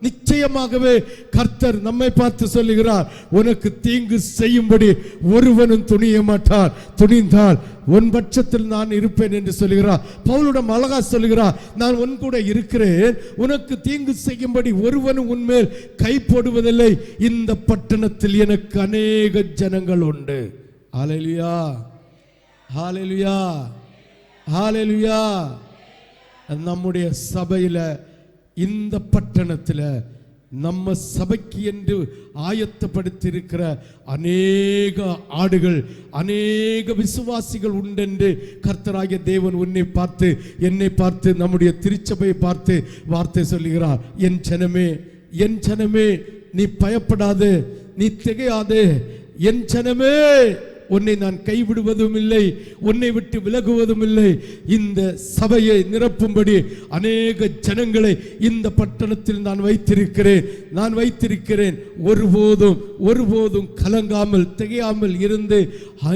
நிச்சயமாகவே கர்த்தர் நம்மை பார்த்து சொல்லுகிறார், உனக்கு தீங்கு செய்யும்படி ஒருவனும் துணிய மாட்டார், துணிந்தால் உன் பட்சத்தில் நான் இருப்பேன் என்று சொல்லுகிறார். பவுலிடம் அழகா சொல்லுகிறார், நான் உன் கூட இருக்கிறேன், உனக்கு தீங்கு செய்யும்படி ஒருவனும் உன்மேல் கை போடுவதில்லை, இந்த பட்டணத்தில் எனக்கு அநேக ஜனங்கள் உண்டு. ஹல்லேலூயா, ஹல்லேலூயா, ஹல்லேலூயா. நம்முடைய சபையில, இந்த பட்டணத்தில் நம்ம சபைக்கு என்று ஆயத்தப்படுத்தி இருக்கிற அநேக ஆடுகள், அநேக விசுவாசிகள் உண்டென்று கர்த்தராகிய தேவன் உன்னை பார்த்து, என்னை பார்த்து, நம்முடைய திருச்சபையை பார்த்து வார்த்தை சொல்லுகிறார். என் ஜனமே, என் ஜனமே, நீ பயப்படாதே, நீ திகையாதே. என் ஜனமே, உன்னை நான் கைவிடுவதும் இல்லை, உன்னை விட்டு விலகுவதும் இல்லை. இந்த சபையை நிரப்பும்படி அநேக ஜனங்களை இந்த பட்டணத்தில் நான் வைத்திருக்கிறேன். ஒருபோதும் கலங்காமல் திகையாமல் இருந்து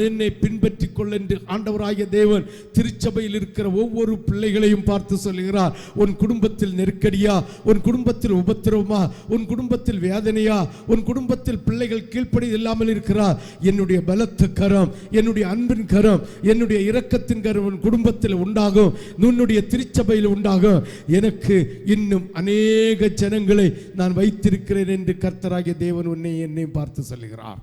என்னை பின்பற்றி கொள் என்று ஆண்டவராகிய தேவன் திருச்சபையில் இருக்கிற ஒவ்வொரு பிள்ளைகளையும் பார்த்து சொல்லுகிறார். உன் குடும்பத்தில் நெருக்கடியா, உன் குடும்பத்தில் உபத்திரவமா, உன் குடும்பத்தில் வேதனையா, உன் குடும்பத்தில் பிள்ளைகள் கீழ்ப்படி இல்லாமல் இருக்கிறார், என்னுடைய பலத்த கரம், என்னுடைய அன்பின் கரம், என்னுடைய இரக்கத்தின் கரம் உன் குடும்பத்தில் உண்டாகும், உன்னுடைய திருச்சபையில் உண்டாகும். எனக்கு இன்னும் அநேக ஜனங்களை நான் வைத்திருக்கிறேன் என்று கர்த்தராகிய தேவன் உன்னை என்னை பார்த்து சொல்லுகிறார்.